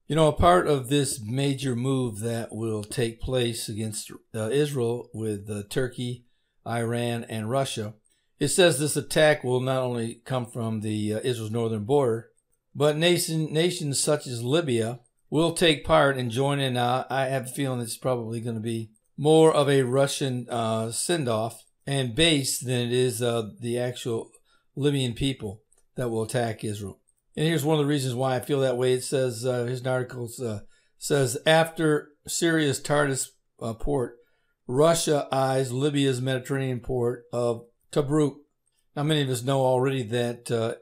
You know, a part of this major move that will take place against Israel with Turkey, Iran, and Russia, it says this attack will not only come from the Israel's northern border, but nations such as Libya will take part and join in. I have a feeling it's probably going to be more of a Russian send-off and base than it is the actual Libyan people that will attack Israel. And here's one of the reasons why I feel that way. It says, here's an article, says, after Syria's Tartus port, Russia eyes Libya's Mediterranean port of Tobruk. Now, many of us know already that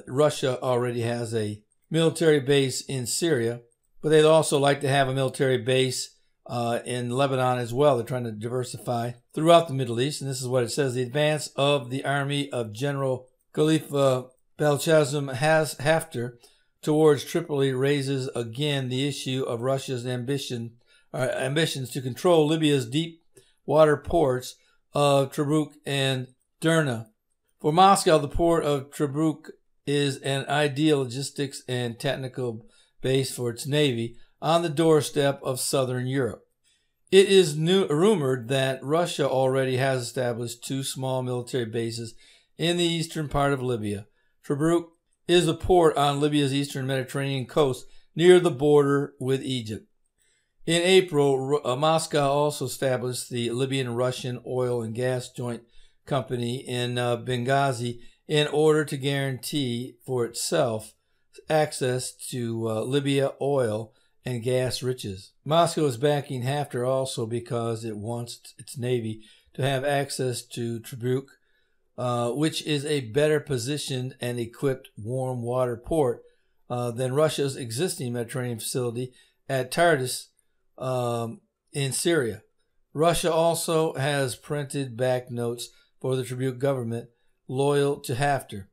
Russia already has a military base in Syria, but they'd also like to have a military base in Lebanon as well. They're trying to diversify throughout the Middle East. And this is what it says. The advance of the army of General Khalifa Belchazem Haftar towards Tripoli raises again the issue of Russia's ambitions to control Libya's deep water ports of Tobruk and Derna. For Moscow, the port of Tobruk is an ideal logistics and technical base for its navy on the doorstep of southern Europe. It is rumored that Russia already has established two small military bases in the eastern part of Libya. Tobruk is a port on Libya's eastern Mediterranean coast near the border with Egypt. In April, Moscow also established the Libyan-Russian oil and gas joint company in Benghazi in order to guarantee for itself access to Libya oil and gas riches. Moscow is backing Haftar also because it wants its navy to have access to Tobruk, which is a better positioned and equipped warm water port than Russia's existing Mediterranean facility at Tartus in Syria. Russia also has printed back notes for the Tobruk government loyal to Haftar.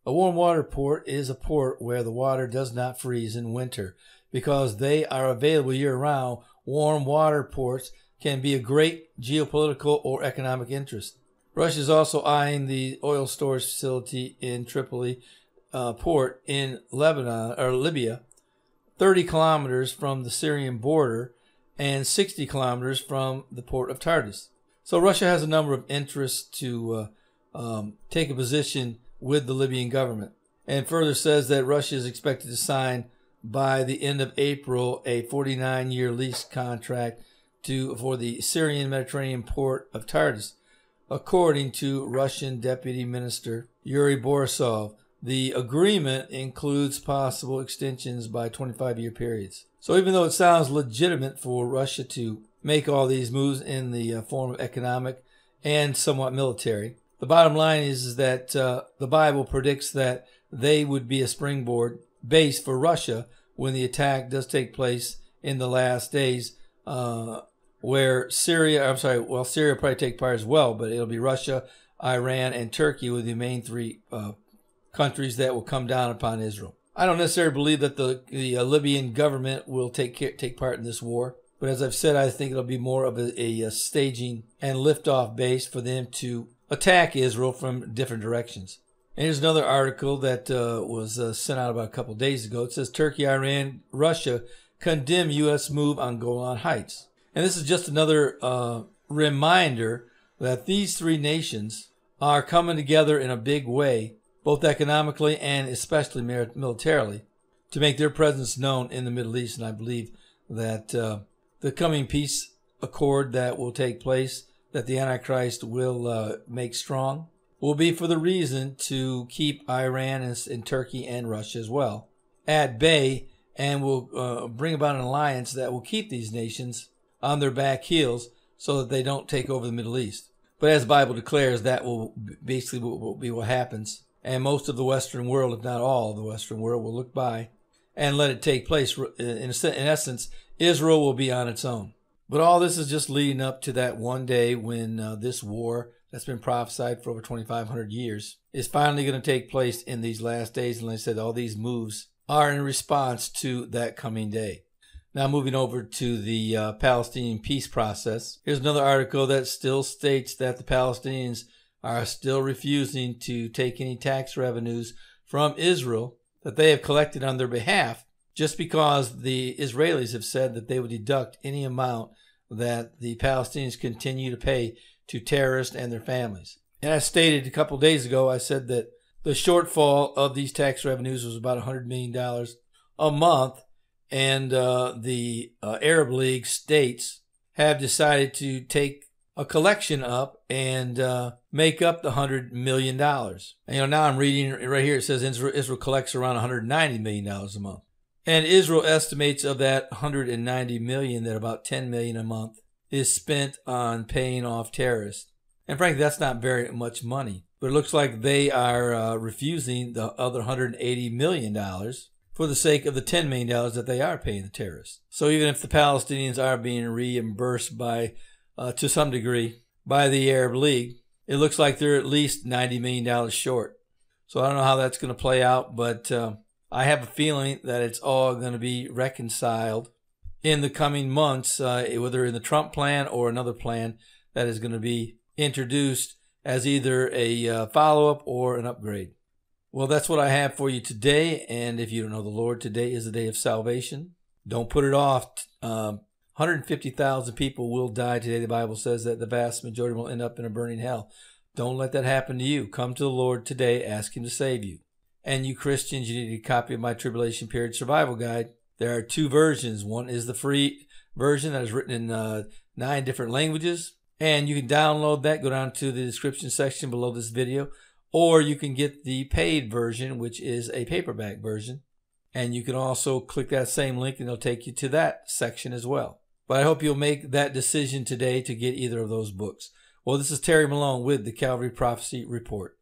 A warm water port is a port where the water does not freeze in winter because they are available year-round. Warm water ports can be a great geopolitical or economic interest. Russia is also eyeing the oil storage facility in Tripoli port in Lebanon or Libya, 30 kilometers from the Syrian border and 60 kilometers from the port of Tartus. So Russia has a number of interests to take a position with the Libyan government, and further says that Russia is expected to sign by the end of April a 49-year lease contract for the Syrian Mediterranean port of Tartus. According to Russian Deputy Minister Yuri Borisov, the agreement includes possible extensions by 25-year periods. So even though it sounds legitimate for Russia to make all these moves in the form of economic and somewhat military, the bottom line is that the Bible predicts that they would be a springboard base for Russia when the attack does take place in the last days, where Syria will probably take part as well, but it'll be Russia, Iran, and Turkey with the main three countries that will come down upon Israel. I don't necessarily believe that the Libyan government will take part in this war, but as I've said, I think it'll be more of a staging and liftoff base for them to attack Israel from different directions. And here's another article that was sent out about a couple days ago. It says Turkey, Iran, Russia condemn U.S. move on Golan Heights. And this is just another reminder that these three nations are coming together in a big way, both economically and especially militarily, to make their presence known in the Middle East. And I believe that the coming peace accord that will take place, that the Antichrist will make strong, will be for the reason to keep Iran and Turkey and Russia as well at bay, and will bring about an alliance that will keep these nations on their back heels so that they don't take over the Middle East. But as the Bible declares, that will basically be what happens. And most of the Western world, if not all of the Western world, will look by and let it take place. In essence, Israel will be on its own. But all this is just leading up to that one day when this war that's been prophesied for over 2,500 years is finally going to take place in these last days. And like I said, all these moves are in response to that coming day. Now moving over to the Palestinian peace process. Here's another article that still states that the Palestinians are still refusing to take any tax revenues from Israel that they have collected on their behalf just because the Israelis have said that they would deduct any amount that the Palestinians continue to pay to terrorists and their families. And I stated a couple days ago, I said that the shortfall of these tax revenues was about $100 million a month, and the Arab League states have decided to take a collection up and make up the $100 million. And, now I'm reading right here, it says Israel collects around $190 million a month. And Israel estimates of that $190 million that about $10 million a month is spent on paying off terrorists. And frankly, that's not very much money. But it looks like they are refusing the other $180 million for the sake of the $10 million that they are paying the terrorists. So even if the Palestinians are being reimbursed by, to some degree, by the Arab League, it looks like they're at least $90 million short. So I don't know how that's going to play out, but I have a feeling that it's all going to be reconciled in the coming months, whether in the Trump plan or another plan that is going to be introduced as either a follow-up or an upgrade. Well, that's what I have for you today. And if you don't know the Lord, today is the day of salvation. Don't put it off. 150,000 people will die today. The Bible says that the vast majority will end up in a burning hell. Don't let that happen to you. Come to the Lord today. Ask Him to save you. And you Christians, you need a copy of my Tribulation Period Survival Guide. There are two versions. One is the free version that is written in 9 different languages. And you can download that. Go down to the description section below this video. Or you can get the paid version, which is a paperback version. And you can also click that same link and it'll take you to that section as well. But I hope you'll make that decision today to get either of those books. Well, this is Terry Malone with the Calvary Prophecy Report.